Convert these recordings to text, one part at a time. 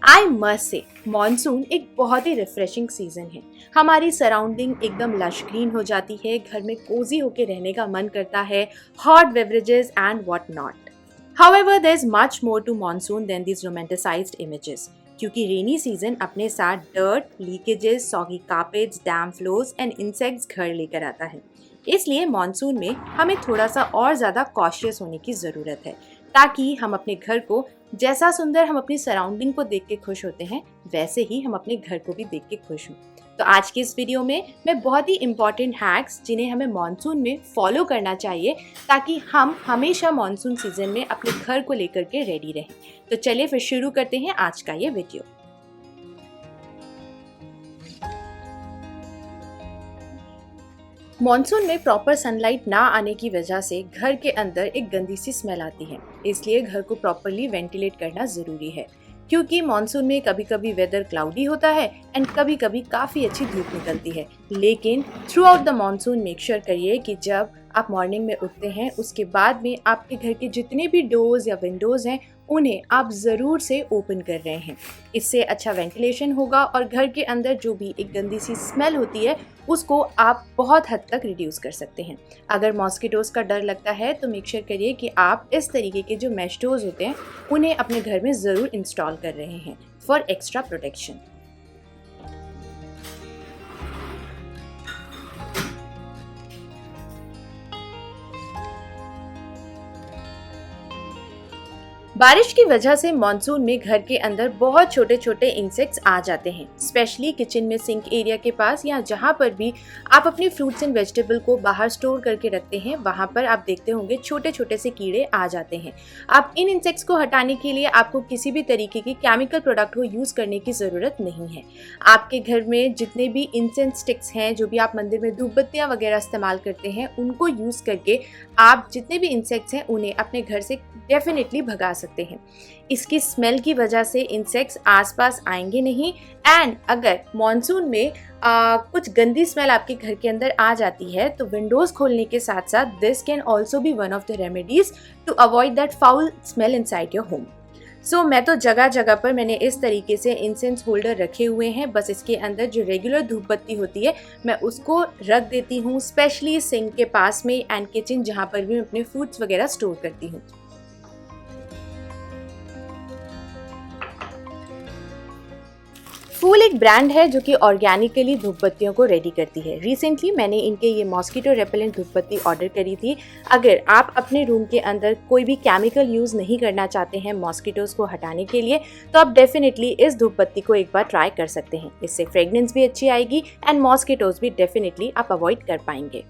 I must say monsoon एक बहुत ही refreshing season है। हमारी सराउंडिंग एकदम लश ग्रीन हो जाती है, घर में कोजी होके रहने का मन करता है, hot beverages and what not. However there is much more to monsoon than these romanticised images, क्योंकि रेनी सीजन अपने साथ dirt, leakages, soggy carpets, damp floors and insects घर लेकर आता है। इसलिए मॉनसून में हमें थोड़ा सा और ज़्यादा कॉशियस होने की ज़रूरत है, ताकि हम अपने घर को, जैसा सुंदर हम अपनी सराउंडिंग को देख के खुश होते हैं, वैसे ही हम अपने घर को भी देख के खुश हों। तो आज की इस वीडियो में मैं बहुत ही इंपॉर्टेंट हैक्स जिन्हें हमें मॉनसून में फॉलो करना चाहिए, ताकि हम हमेशा मॉनसून सीजन में अपने घर को लेकर के रेडी रहें। तो चलिए फिर शुरू करते हैं आज का ये वीडियो। मॉनसून में प्रॉपर सनलाइट ना आने की वजह से घर के अंदर एक गंदी सी स्मेल आती है, इसलिए घर को प्रॉपरली वेंटिलेट करना ज़रूरी है। क्योंकि मॉनसून में कभी कभी वेदर क्लाउडी होता है एंड कभी कभी काफ़ी अच्छी धूप निकलती है, लेकिन through out the monsoon make sure करिए कि जब आप मॉर्निंग में उठते हैं उसके बाद में आपके घर के जितने भी डोर्स या विंडोज़ हैं उन्हें आप ज़रूर से ओपन कर रहे हैं। इससे अच्छा वेंटिलेशन होगा और घर के अंदर जो भी एक गंदी सी स्मेल होती है उसको आप बहुत हद तक रिड्यूस कर सकते हैं। अगर मॉस्किटोज का डर लगता है तो मेक श्योर करिए कि आप इस तरीके के जो मैश डोर्स होते हैं उन्हें अपने घर में ज़रूर इंस्टॉल कर रहे हैं फॉर एक्स्ट्रा प्रोटेक्शन। बारिश की वजह से मॉनसून में घर के अंदर बहुत छोटे छोटे इंसेक्ट्स आ जाते हैं, स्पेशली किचन में सिंक एरिया के पास या जहाँ पर भी आप अपनी फ्रूट्स एंड वेजिटेबल को बाहर स्टोर करके रखते हैं, वहाँ पर आप देखते होंगे छोटे छोटे से कीड़े आ जाते हैं। आप इन इंसेक्ट्स को हटाने के लिए आपको किसी भी तरीके की केमिकल प्रोडक्ट को यूज़ करने की ज़रूरत नहीं है। आपके घर में जितने भी इंसेंस स्टिक्स हैं, जो भी आप मंदिर में धूप बत्तियाँ वगैरह इस्तेमाल करते हैं, उनको यूज़ करके आप जितने भी इंसेक्ट्स हैं उन्हें अपने घर से डेफिनेटली भगा सकते हैं। इसकी स्मेल की वजह से इंसेक्ट्स आसपास आएंगे नहीं, एंड अगर मॉनसून में कुछ गंदी स्मेल आपके घर के अंदर आ जाती है तो विंडोज़ खोलने के साथ साथ this can also be one of the remedies to avoid that foul smell inside your home. सो मैं तो जगह जगह पर मैंने इस तरीके से इंसेंस होल्डर रखे हुए हैं। बस इसके अंदर जो रेगुलर धूप बत्ती होती है मैं उसको रख देती हूँ, स्पेशली सिंक के पास में एंड किचन जहाँ पर भी मैं अपने फ्रूट्स वगैरह स्टोर करती हूँ। फूल एक ब्रांड है जो कि ऑर्गेनिकली धूप बत्तियों को रेडी करती है। रिसेंटली मैंने इनके ये मॉस्किटो रेपेलेंट धूप बत्ती ऑर्डर करी थी। अगर आप अपने रूम के अंदर कोई भी केमिकल यूज़ नहीं करना चाहते हैं मॉस्किटोज़ को हटाने के लिए, तो आप डेफिनेटली इस धूप बत्ती को एक बार ट्राई कर सकते हैं। इससे फ्रेगनेंस भी अच्छी आएगी एंड मॉस्किटोज़ भी डेफिनेटली आप अवॉइड कर पाएंगे।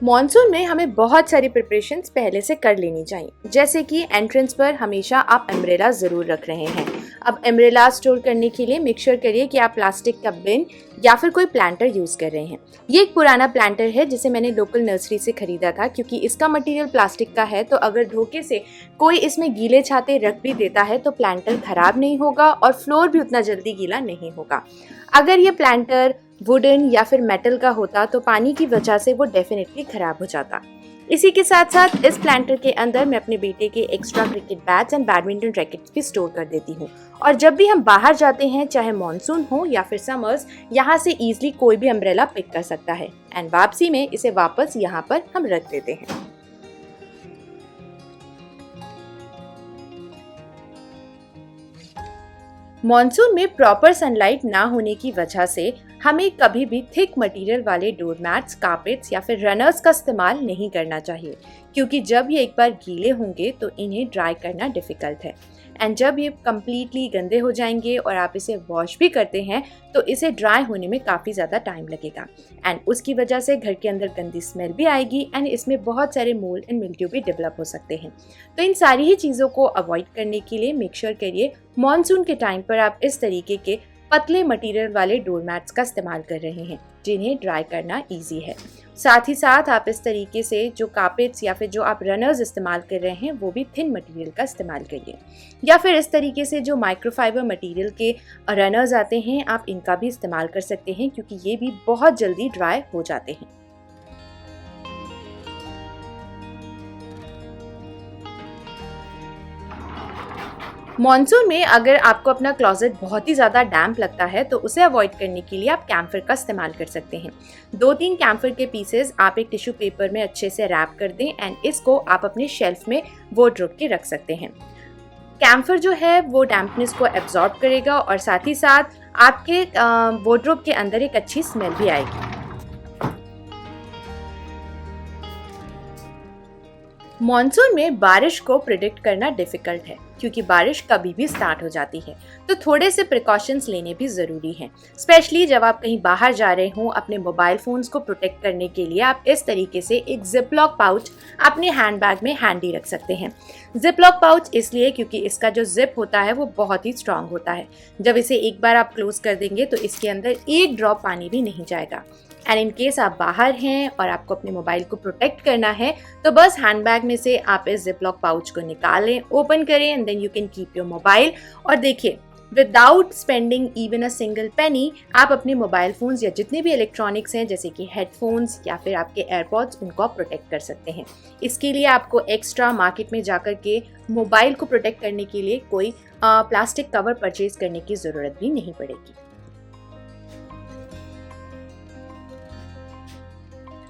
मॉनसून में हमें बहुत सारी प्रिपरेशंस पहले से कर लेनी चाहिए, जैसे कि एंट्रेंस पर हमेशा आप अम्ब्रेला ज़रूर रख रहे हैं। अब अम्ब्रेला स्टोर करने के लिए मेक श्योर करिए कि आप प्लास्टिक का बिन या फिर कोई प्लांटर यूज़ कर रहे हैं। ये एक पुराना प्लांटर है जिसे मैंने लोकल नर्सरी से ख़रीदा था। क्योंकि इसका मटेरियल प्लास्टिक का है तो अगर धोखे से कोई इसमें गीले छाते रख भी देता है तो प्लांटर ख़राब नहीं होगा और फ्लोर भी उतना जल्दी गीला नहीं होगा। अगर ये प्लांटर वुडन या फिर मेटल का होता तो पानी की वजह से वो डेफिनेटली ख़राब हो जाता। इसी के साथ साथ इस प्लांटर के अंदर मैं अपने बेटे के extra cricket bats and badminton rackets भी स्टोर कर देती हूँ। और जब भी हम बाहर जाते हैं, चाहे मॉनसून हो या फिर समर्स, यहाँ से ईजिली कोई भी अम्ब्रेला पिक कर सकता है एंड वापसी में इसे वापस यहाँ पर हम रख देते हैं। मॉनसून में प्रॉपर सनलाइट ना होने की वजह से हमें कभी भी थिक मटेरियल वाले डोर मैट्स, कारपेट्स या फिर रनर्स का इस्तेमाल नहीं करना चाहिए, क्योंकि जब ये एक बार गीले होंगे तो इन्हें ड्राई करना डिफ़िकल्ट है। एंड जब ये कम्प्लीटली गंदे हो जाएंगे और आप इसे वॉश भी करते हैं तो इसे ड्राई होने में काफ़ी ज़्यादा टाइम लगेगा एंड उसकी वजह से घर के अंदर गंदी स्मेल भी आएगी एंड इसमें बहुत सारे मोल्ड एंड मिल्ड्यू भी डेवलप हो सकते हैं। तो इन सारी ही चीज़ों को अवॉइड करने के लिए मेक श्योर करिए मॉनसून के टाइम पर आप इस तरीके के पतले मटेरियल वाले डोर मैट्स का इस्तेमाल कर रहे हैं जिन्हें ड्राई करना ईजी है। साथ ही साथ आप इस तरीके से जो कारपेट्स या फिर जो आप रनर्स इस्तेमाल कर रहे हैं वो भी थिन मटेरियल का इस्तेमाल करिए, या फिर इस तरीके से जो माइक्रोफाइबर मटेरियल के रनर्स आते हैं आप इनका भी इस्तेमाल कर सकते हैं, क्योंकि ये भी बहुत जल्दी ड्राई हो जाते हैं। मॉनसून में अगर आपको अपना क्लोजेट बहुत ही ज़्यादा डैम्प लगता है तो उसे अवॉइड करने के लिए आप कैम्फर का इस्तेमाल कर सकते हैं। 2-3 कैम्फर के पीसेस आप एक टिश्यू पेपर में अच्छे से रैप कर दें एंड इसको आप अपने शेल्फ में वार्डरोब के रख सकते हैं। कैम्फर जो है वो डैम्पनेस को एब्जॉर्ब करेगा और साथ ही साथ आपके वार्डरोब के अंदर एक अच्छी स्मेल भी आएगी। मॉनसून में बारिश को प्रिडिक्ट करना डिफिकल्ट है क्योंकि बारिश कभी भी स्टार्ट हो जाती है, तो थोड़े से प्रिकॉशंस लेने भी ज़रूरी हैं। स्पेशली जब आप कहीं बाहर जा रहे हों, अपने मोबाइल फ़ोन्स को प्रोटेक्ट करने के लिए आप इस तरीके से एक जिप लॉक पाउच अपने हैंड बैग में हैंडी रख सकते हैं। जिप लॉक पाउच इसलिए क्योंकि इसका जो जिप होता है वो बहुत ही स्ट्रांग होता है। जब इसे एक बार आप क्लोज कर देंगे तो इसके अंदर एक ड्रॉप पानी भी नहीं जाएगा। एंड इन केस आप बाहर हैं और आपको अपने मोबाइल को प्रोटेक्ट करना है तो बस हैंडबैग में से आप इस जिप लॉक पाउच को निकालें, ओपन करें and then you can keep your mobile. और देखिए, without spending even a single penny आप अपने मोबाइल फोन्स या जितने भी इलेक्ट्रॉनिक्स हैं जैसे कि हेडफोन्स या फिर आपके एयरपॉड्स, उनको आप प्रोटेक्ट कर सकते हैं। इसके लिए आपको एक्स्ट्रा मार्केट में जाकर के मोबाइल को प्रोटेक्ट करने के लिए कोई प्लास्टिक कवर परचेज करने की ज़रूरत भी नहीं पड़ेगी।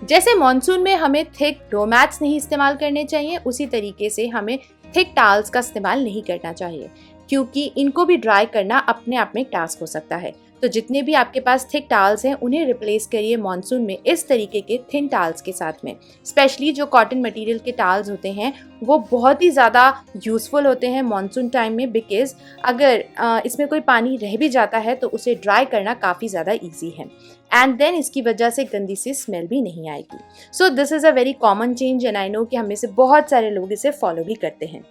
जैसे मॉनसून में हमें थिक डोमैट्स नहीं इस्तेमाल करने चाहिए, उसी तरीके से हमें थिक टावल्स का इस्तेमाल नहीं करना चाहिए क्योंकि इनको भी ड्राई करना अपने आप में एक टास्क हो सकता है। तो जितने भी आपके पास थिक टावल्स हैं उन्हें रिप्लेस करिए मॉनसून में इस तरीके के थिन टावल्स के साथ में। स्पेशली जो कॉटन मटेरियल के टावल्स होते हैं वो बहुत ही ज़्यादा यूज़फुल होते हैं मॉनसून टाइम में, बिकॉज अगर इसमें कोई पानी रह भी जाता है तो उसे ड्राई करना काफ़ी ज़्यादा ईजी है एंड देन इसकी वजह से गंदी सी स्मेल भी नहीं आएगी। So this is a very common change and I know कि हम में से बहुत सारे लोग इसे फॉलो भी करते हैं।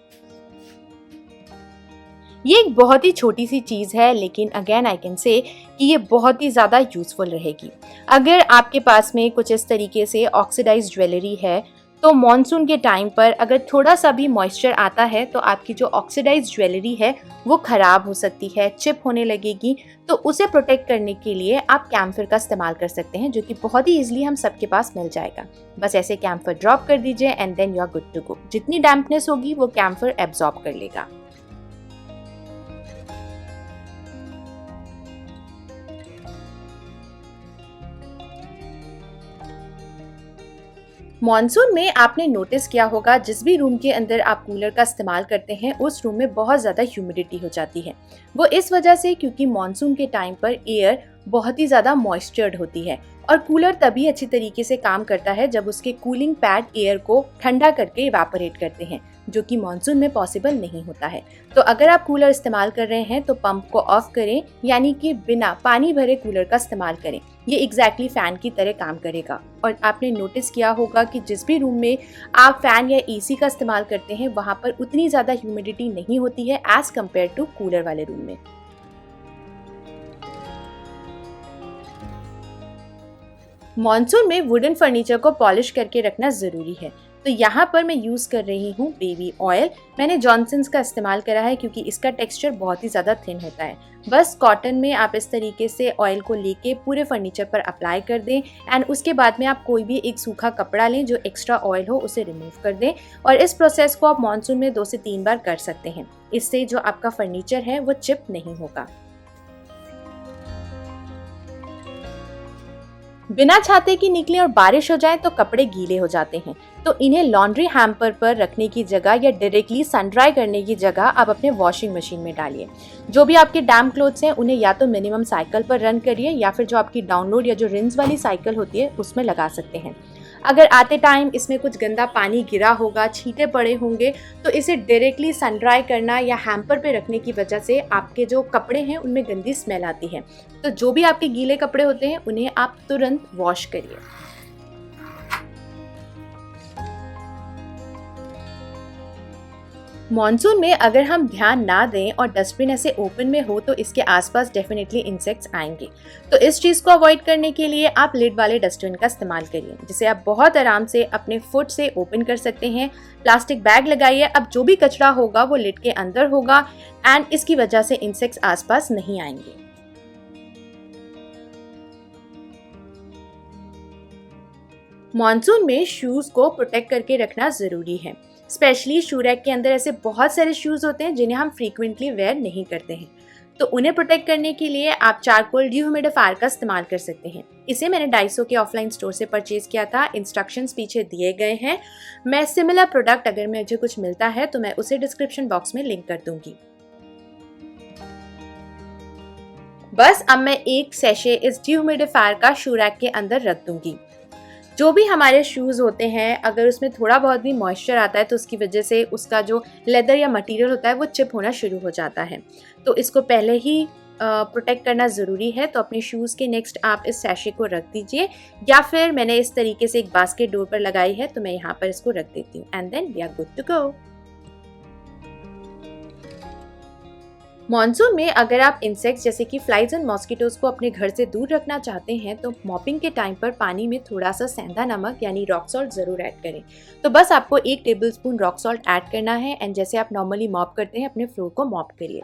ये एक बहुत ही छोटी सी चीज़ है लेकिन अगेन आई कैन से कि ये बहुत ही ज़्यादा यूज़फुल रहेगी। अगर आपके पास में कुछ इस तरीके से ऑक्सीडाइज्ड ज्वेलरी है तो मॉनसून के टाइम पर अगर थोड़ा सा भी मॉइस्चर आता है तो आपकी जो ऑक्सीडाइज्ड ज्वेलरी है वो ख़राब हो सकती है, चिप होने लगेगी। तो उसे प्रोटेक्ट करने के लिए आप कैम्फर का इस्तेमाल कर सकते हैं जो कि बहुत ही ईजिली हम सबके पास मिल जाएगा। बस ऐसे कैम्फर ड्रॉप कर दीजिए and then you are good to go. जितनी डैम्पनेस होगी वो कैम्फर एब्जॉर्ब कर लेगा। मॉनसून में आपने नोटिस किया होगा जिस भी रूम के अंदर आप कूलर का इस्तेमाल करते हैं उस रूम में बहुत ज़्यादा ह्यूमिडिटी हो जाती है। वो इस वजह से क्योंकि मॉनसून के टाइम पर एयर बहुत ही ज़्यादा मॉइस्चर्ड होती है और कूलर तभी अच्छी तरीके से काम करता है जब उसके कूलिंग पैड एयर को ठंडा करके इवापोरेट करते हैं, जो कि मॉनसून में पॉसिबल नहीं होता है। तो अगर आप कूलर इस्तेमाल कर रहे हैं तो पंप को ऑफ करें, यानी कि बिना पानी भरे कूलर का इस्तेमाल करें। ये एग्जैक्टली फैन की तरह काम करेगा। और आपने नोटिस किया होगा कि जिस भी रूम में आप फैन या एसी का इस्तेमाल करते हैं वहाँ पर उतनी ज़्यादा ह्यूमिडिटी नहीं होती है एज कम्पेयर टू कूलर वाले रूम में। मॉनसून में वुडन फर्नीचर को पॉलिश करके रखना ज़रूरी है। तो यहाँ पर मैं यूज़ कर रही हूँ बेबी ऑयल। मैंने जॉनसन्स का इस्तेमाल करा है क्योंकि इसका टेक्सचर बहुत ही ज़्यादा थिन होता है। बस कॉटन में आप इस तरीके से ऑयल को लेके पूरे फर्नीचर पर अप्लाई कर दें एंड उसके बाद में आप कोई भी एक सूखा कपड़ा लें जो एक्स्ट्रा ऑयल हो उसे रिमूव कर दें। और इस प्रोसेस को आप मॉनसून में 2 से 3 बार कर सकते हैं। इससे जो आपका फर्नीचर है वो चिप नहीं होगा। बिना छाते की निकले और बारिश हो जाए तो कपड़े गीले हो जाते हैं, तो इन्हें लॉन्ड्री हैम्पर पर रखने की जगह या डायरेक्टली सन ड्राई करने की जगह आप अपने वॉशिंग मशीन में डालिए। जो भी आपके डैम्प क्लोथ्स हैं उन्हें या तो मिनिमम साइकिल पर रन करिए या फिर जो आपकी डाउनलोड या जो रिंस वाली साइकिल होती है उसमें लगा सकते हैं। अगर आते टाइम इसमें कुछ गंदा पानी गिरा होगा, छींटे पड़े होंगे, तो इसे डायरेक्टली सन ड्राई करना या हैम्पर पे रखने की वजह से आपके जो कपड़े हैं उनमें गंदी स्मेल आती है। तो जो भी आपके गीले कपड़े होते हैं उन्हें आप तुरंत वॉश करिए। मॉनसून में अगर हम ध्यान ना दें और डस्टबिन ऐसे ओपन में हो तो इसके आसपास डेफिनेटली इंसेक्ट्स आएंगे। तो इस चीज़ को अवॉइड करने के लिए आप लिड वाले डस्टबिन का इस्तेमाल करिए, जिसे आप बहुत आराम से अपने फुट से ओपन कर सकते हैं। प्लास्टिक बैग लगाइए, अब जो भी कचरा होगा वो लिड के अंदर होगा एंड इसकी वजह से इंसेक्ट्स आसपास नहीं आएंगे। मॉनसून में शूज़ को प्रोटेक्ट करके रखना ज़रूरी है। स्पेशली शू रैक के अंदर ऐसे बहुत सारे शूज़ होते हैं जिन्हें हम फ्रीक्वेंटली वेयर नहीं करते हैं, तो उन्हें प्रोटेक्ट करने के लिए आप चारकोल डिह्यूमिडिफायर का इस्तेमाल कर सकते हैं। इसे मैंने डाइसो के ऑफलाइन स्टोर से परचेज किया था, इंस्ट्रक्शंस पीछे दिए गए हैं। मैं सिमिलर प्रोडक्ट अगर मुझे कुछ मिलता है तो मैं उसे डिस्क्रिप्शन बॉक्स में लिंक कर दूंगी। बस अब मैं एक सैशे इस डिह्यूमिडिफायर का शू रैक के अंदर रख दूंगी। जो भी हमारे शूज़ होते हैं, अगर उसमें थोड़ा बहुत भी मॉइस्चर आता है तो उसकी वजह से उसका जो लेदर या मटेरियल होता है वो चिप होना शुरू हो जाता है, तो इसको पहले ही प्रोटेक्ट करना ज़रूरी है। तो अपने शूज़ के नेक्स्ट आप इस सैशे को रख दीजिए, या फिर मैंने इस तरीके से एक बास्केट डोर पर लगाई है तो मैं यहाँ पर इसको रख देती हूँ and then we are good to go. Monsoon में अगर आप इंसेक्ट्स जैसे कि फ्लाइज एंड मॉस्किटोज को अपने घर से दूर रखना चाहते हैं तो मॉपिंग के टाइम पर पानी में थोड़ा सा सेंधा नमक यानी रॉक सॉल्ट ज़रूर ऐड करें। तो बस आपको 1 टेबलस्पून रॉक सॉल्ट ऐड करना है एंड जैसे आप नॉर्मली मॉप करते हैं अपने फ्लोर को मॉप करिए।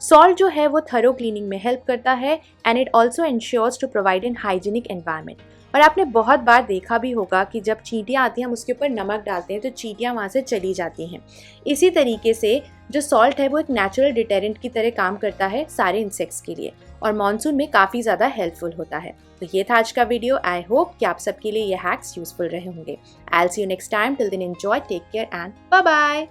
सॉल्ट जो है वो थरो क्लीनिंग में हेल्प करता है and it also ensures to provide an hygienic environment. और आपने बहुत बार देखा भी होगा कि जब चींटियाँ आती हैं हम उसके ऊपर नमक डालते हैं तो चींटियाँ वहाँ से चली जाती हैं। इसी तरीके से जो सॉल्ट है वो एक नेचुरल डिटेरेंट की तरह काम करता है सारे इंसेक्ट्स के लिए, और मॉनसून में काफ़ी ज़्यादा हेल्पफुल होता है। तो ये था आज का वीडियो। आई होप कि आप सबके लिए ये हैक्स यूजफुल रहे होंगे। I will see you next time. Till then enjoy, take care and bye bye.